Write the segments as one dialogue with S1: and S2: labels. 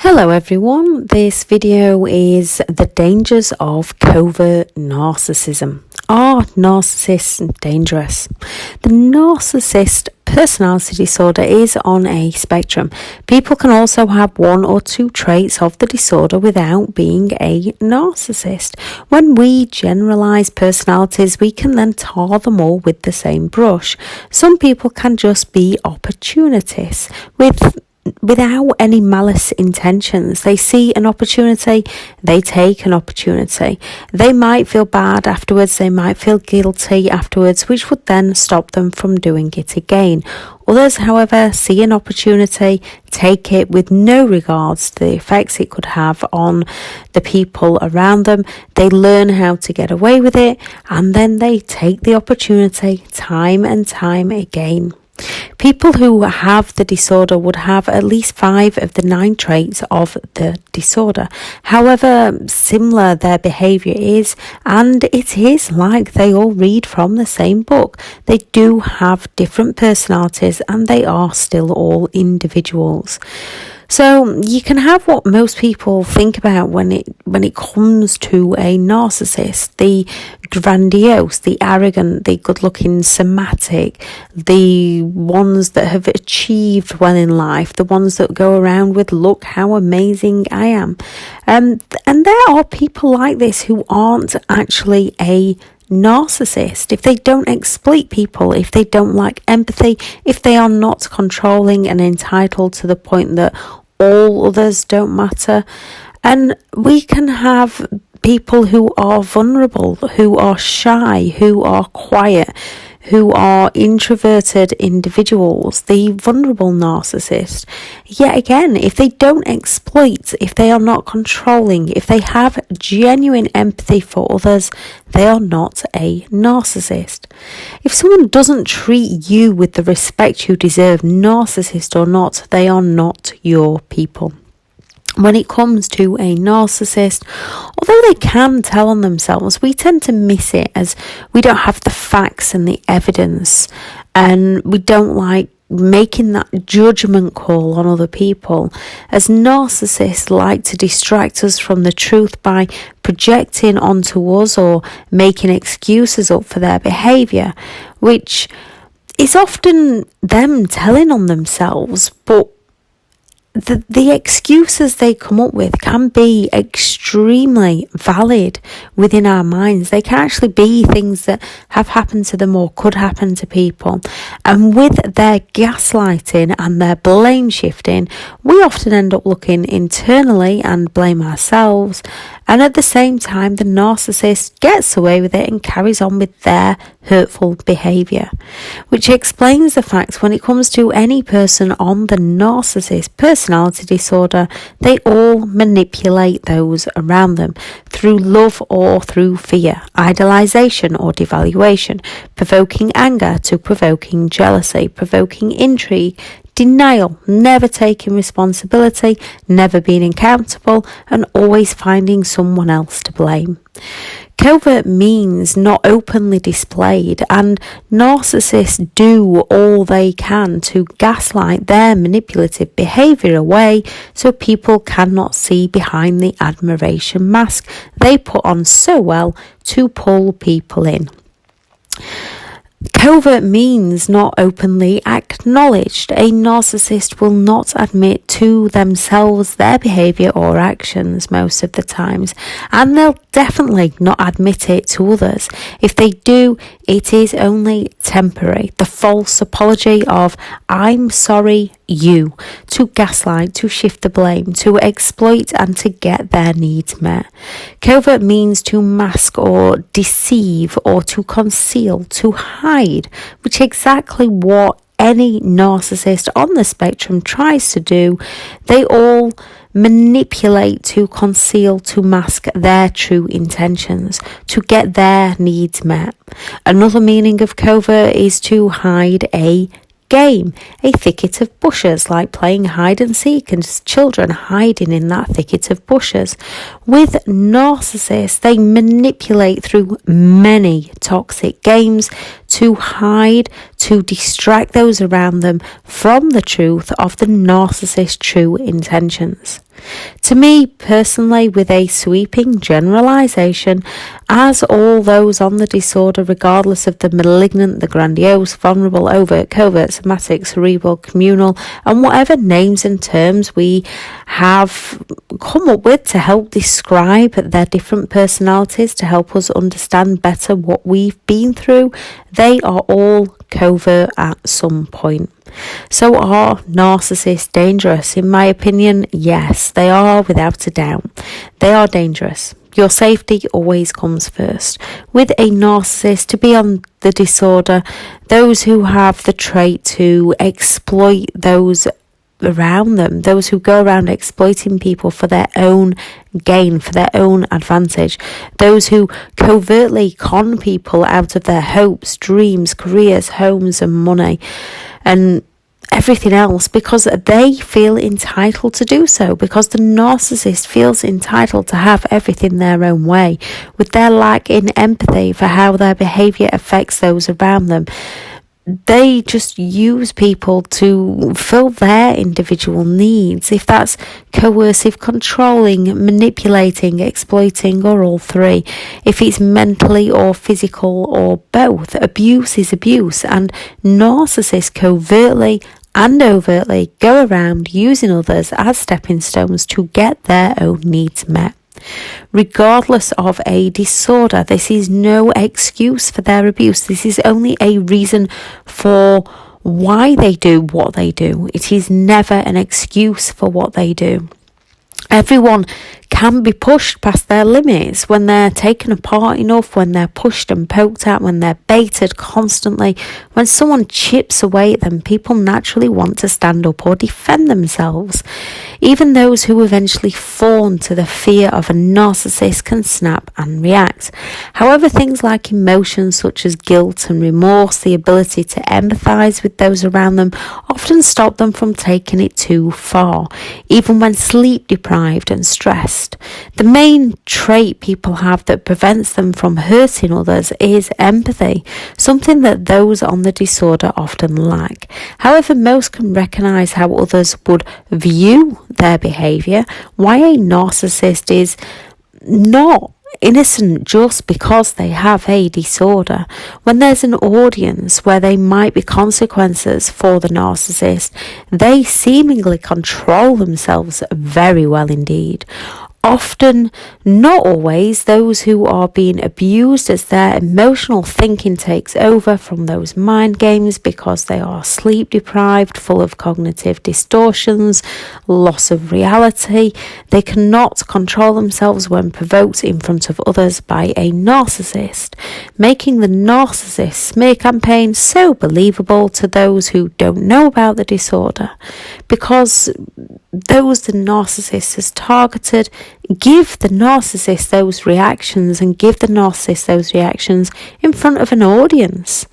S1: Hello everyone, this video is the dangers of covert narcissism. Are narcissists dangerous? The narcissist personality disorder is on a spectrum. People can also have one or two traits of the disorder without being a narcissist. When we generalize personalities, we can then tar them all with the same brush. Some people can just be opportunists without any malice intentions. They see an opportunity, they take an opportunity. They might feel bad afterwards, they might feel guilty afterwards, which would then stop them from doing it again. Others, however, see an opportunity, take it with no regards to the effects it could have on the people around them. They learn how to get away with it, and then they take the opportunity time and time again. People who have the disorder would have at least 5 of the 9 traits of the disorder. However similar their behaviour is, and it is like they all read from the same book. They do have different personalities and they are still all individuals. So you can have what most people think about when it comes to a narcissist: the grandiose, the arrogant, the good-looking, somatic, the ones that have achieved well in life, the ones that go around with "look how amazing I am," and there are people like this who aren't actually a narcissist. If they don't exploit people, if they don't lack empathy, if they are not controlling and entitled to the point that all others don't matter. And we can have people who are vulnerable, who are shy, who are quiet, who are introverted individuals, the vulnerable narcissist. Yet again, if they don't exploit, if they are not controlling, if they have genuine empathy for others, they are not a narcissist. If someone doesn't treat you with the respect you deserve, narcissist or not, they are not your people. When it comes to a narcissist, although they can tell on themselves, we tend to miss it as we don't have the facts and the evidence, and we don't like making that judgment call on other people, as narcissists like to distract us from the truth by projecting onto us or making excuses up for their behaviour, which is often them telling on themselves, but the excuses they come up with can be extremely valid within our minds. They can actually be things that have happened to them or could happen to people. And with their gaslighting and their blame shifting, we often end up looking internally and blame ourselves. And at the same time, the narcissist gets away with it and carries on with their hurtful behaviour, which explains the fact when it comes to any person on the narcissist personality disorder, they all manipulate those around them through love or through fear, idolization or devaluation, provoking anger to provoking jealousy, provoking intrigue, denial, never taking responsibility, never being accountable, and always finding someone else to blame. Covert means not openly displayed, and narcissists do all they can to gaslight their manipulative behaviour away so people cannot see behind the admiration mask they put on so well to pull people in. Covert means not openly acknowledged. A narcissist will not admit to themselves their behaviour or actions most of the times, and they'll definitely not admit it to others. If they do, it is only temporary. The false apology of "I'm sorry, you," to gaslight, to shift the blame, to exploit and to get their needs met. Covert means to mask or deceive or to conceal, to hide, which is exactly what any narcissist on the spectrum tries to do. They all manipulate to conceal, to mask their true intentions, to get their needs met. Another meaning of covert is to hide a game, a thicket of bushes, like playing hide and seek and children hiding in that thicket of bushes. With narcissists, they manipulate through many toxic games to hide, to distract those around them from the truth of the narcissist's true intentions. To me personally, with a sweeping generalisation, as all those on the disorder, regardless of the malignant, the grandiose, vulnerable, overt, covert, somatic, cerebral, communal, and whatever names and terms we have come up with to help describe their different personalities, to help us understand better what we've been through, they are all covert at some point. So are narcissists dangerous? In my opinion, yes, they are, without a doubt. They are dangerous. Your safety always comes first. With a narcissist, to be on the disorder, those who have the trait to exploit those around them, those who go around exploiting people for their own gain, for their own advantage, those who covertly con people out of their hopes, dreams, careers, homes and money and everything else, because they feel entitled to do so, because the narcissist feels entitled to have everything their own way, with their lack in empathy for how their behaviour affects those around them. They just use people to fill their individual needs, if that's coercive, controlling, manipulating, exploiting, or all three. If it's mentally or physical or both, abuse is abuse, and narcissists covertly and overtly go around using others as stepping stones to get their own needs met. Regardless of a disorder, this is no excuse for their abuse. This is only a reason for why they do what they do. It is never an excuse for what they do. Everyone can be pushed past their limits when they're taken apart enough, when they're pushed and poked at, when they're baited constantly. When someone chips away at them, people naturally want to stand up or defend themselves. Even those who eventually fawn to the fear of a narcissist can snap and react. However, things like emotions such as guilt and remorse, the ability to empathise with those around them, often stop them from taking it too far, even when sleep deprived and stressed. The main trait people have that prevents them from hurting others is empathy, something that those on the disorder often lack. However, most can recognise how others would view their behaviour, why a narcissist is not innocent just because they have a disorder. When there's an audience where there might be consequences for the narcissist, they seemingly control themselves very well indeed. Often, not always, those who are being abused as their emotional thinking takes over from those mind games because they are sleep deprived, full of cognitive distortions, loss of reality. They cannot control themselves when provoked in front of others by a narcissist, making the narcissist smear campaign so believable to those who don't know about the disorder, because those the narcissist has targeted give the narcissist those reactions and give the narcissist those reactions in front of an audience.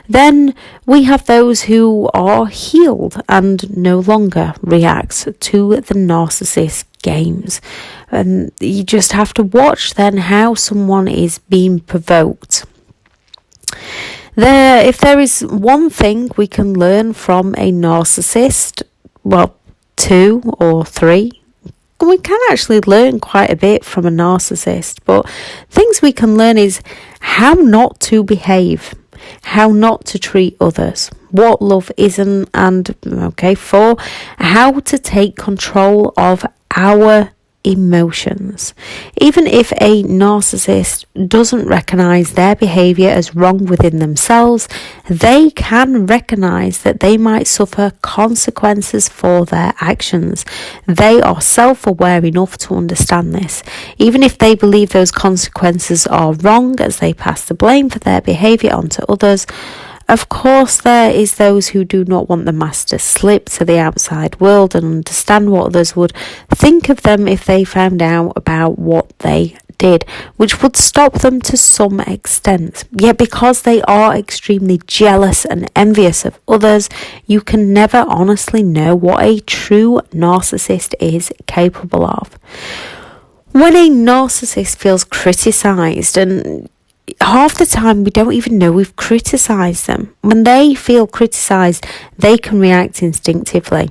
S1: Then we have those who are healed and no longer react to the narcissist games. And you just have to watch then how someone is being provoked. If there is one thing we can learn from a narcissist, well, 2 or 3, we can actually learn quite a bit from a narcissist, but things we can learn is how not to behave, how not to treat others, what love isn't, and 4, how to take control of our emotions. Even if a narcissist doesn't recognise their behaviour as wrong within themselves, they can recognise that they might suffer consequences for their actions. They are self-aware enough to understand this. Even if they believe those consequences are wrong as they pass the blame for their behaviour onto others, of course, there is those who do not want the mask to slip to the outside world and understand what others would think of them if they found out about what they did, which would stop them to some extent. Yet because they are extremely jealous and envious of others, you can never honestly know what a true narcissist is capable of. When a narcissist feels criticised and half the time we don't even know we've criticised them. When they feel criticised, they can react instinctively,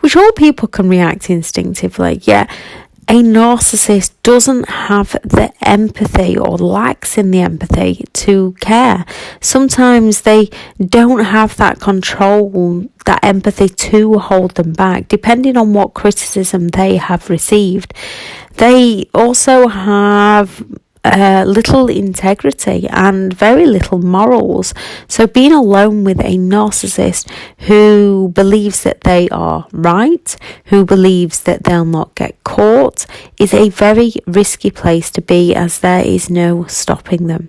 S1: which all people can react instinctively. Yeah, a narcissist doesn't have the empathy or lacks in the empathy to care. Sometimes they don't have that control, that empathy to hold them back, depending on what criticism they have received. They also have little integrity and very little morals. So being alone with a narcissist who believes that they are right, who believes that they'll not get caught, is a very risky place to be, as there is no stopping them.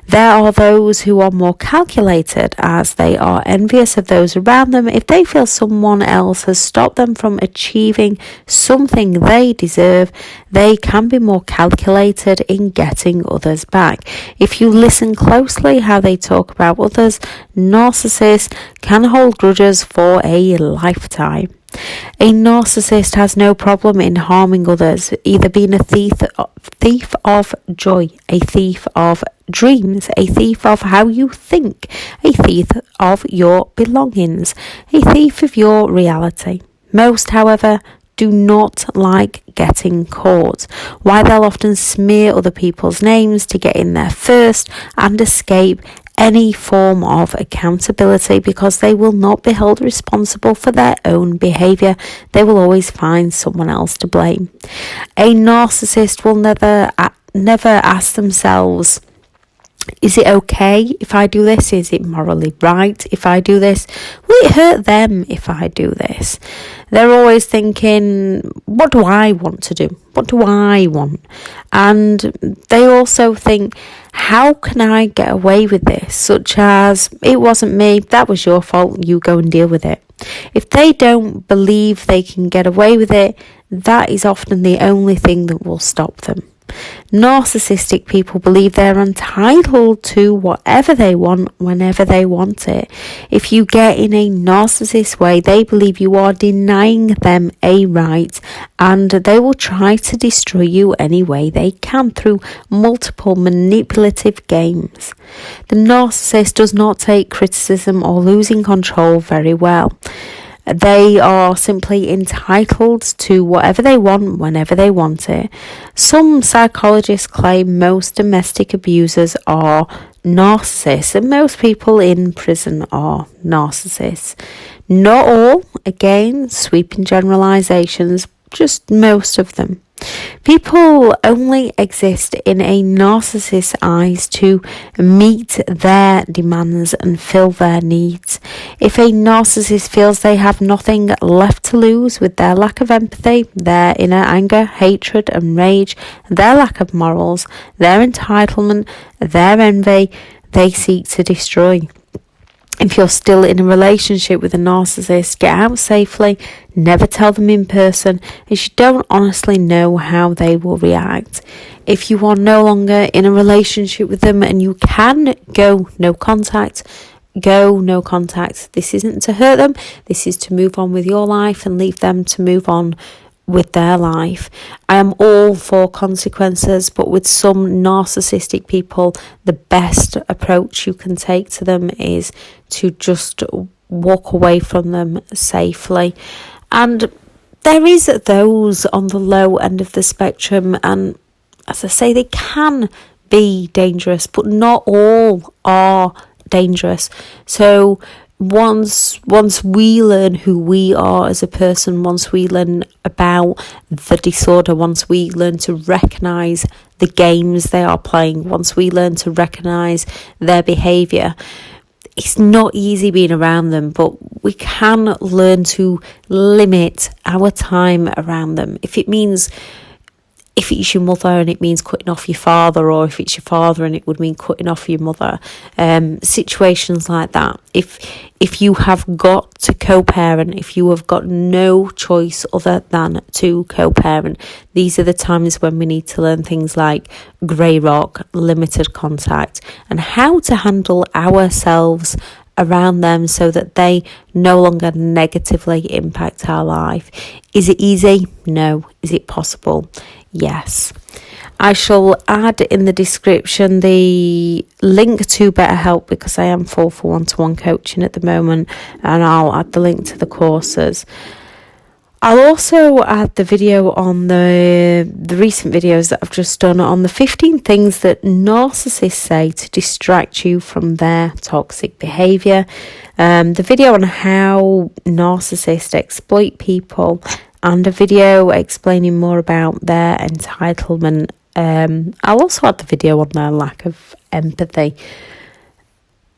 S1: There are those who are more calculated, as they are envious of those around them. If they feel someone else has stopped them from achieving something they deserve, they can be more calculated in getting others back. If you listen closely how they talk about others, narcissists can hold grudges for a lifetime. A narcissist has no problem in harming others, either being a thief of joy, a thief of dreams, a thief of how you think, a thief of your belongings, a thief of your reality. Most, however, do not like getting caught. Why they'll often smear other people's names to get in there first and escape any form of accountability, because they will not be held responsible for their own behaviour. They will always find someone else to blame. A narcissist will never ask themselves, is it okay if I do this? Is it morally right if I do this? Will it hurt them if I do this? They're always thinking, what do I want to do? What do I want? And they also think, how can I get away with this? Such as, it wasn't me, that was your fault, you go and deal with it. If they don't believe they can get away with it, that is often the only thing that will stop them. Narcissistic people believe they're entitled to whatever they want whenever they want it. If you get in a narcissist way, they believe you are denying them a right, and they will try to destroy you any way they can through multiple manipulative games. The narcissist does not take criticism or losing control very well. They are simply entitled to whatever they want whenever they want it. Some psychologists claim most domestic abusers are narcissists, and most people in prison are narcissists. Not all, again, sweeping generalizations, just most of them. People only exist in a narcissist's eyes to meet their demands and fill their needs. If a narcissist feels they have nothing left to lose with their lack of empathy, their inner anger, hatred and rage, their lack of morals, their entitlement, their envy, they seek to destroy. If you're still in a relationship with a narcissist, get out safely, never tell them in person, as you don't honestly know how they will react. If you are no longer in a relationship with them and you can go no contact, go no contact. This isn't to hurt them, this is to move on with your life and leave them to move on with their life. I am all for consequences, but with some narcissistic people, the best approach you can take to them is to just walk away from them safely. And there is those on the low end of the spectrum, and as I say, they can be dangerous, but not all are dangerous. So once we learn who we are as a person, once we learn about the disorder, once we learn to recognise the games they are playing, once we learn to recognise their behaviour, it's not easy being around them, but we can learn to limit our time around them. If it's your mother and it means cutting off your father, or if it's your father and it would mean cutting off your mother, situations like that. If you have got to co-parent, if you have got no choice other than to co-parent, these are the times when we need to learn things like grey rock, limited contact, and how to handle ourselves around them so that they no longer negatively impact our life. Is it easy? No. Is it possible? Yes. I shall add in the description the link to BetterHelp, because I am full for one-to-one coaching at the moment, and I'll add the link to the courses. I'll also add the video on the recent videos that I've just done on the 15 things that narcissists say to distract you from their toxic behaviour. The video on how narcissists exploit people, and a video explaining more about their entitlement. I'll also add the video on their lack of empathy.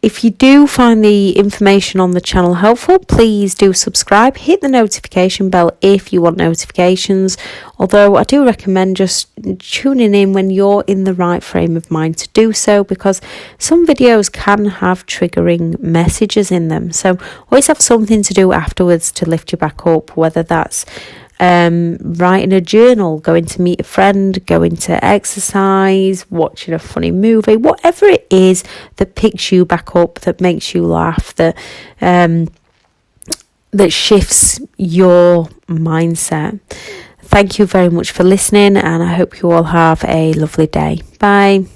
S1: If you do find the information on the channel helpful, please do subscribe. Hit the notification bell if you want notifications. Although I do recommend just tuning in when you're in the right frame of mind to do so, because some videos can have triggering messages in them. So always have something to do afterwards to lift you back up, whether that's writing a journal, going to meet a friend, going to exercise, watching a funny movie, whatever it is that picks you back up, that makes you laugh, that shifts your mindset. Thank you very much for listening, and I hope you all have a lovely day. Bye.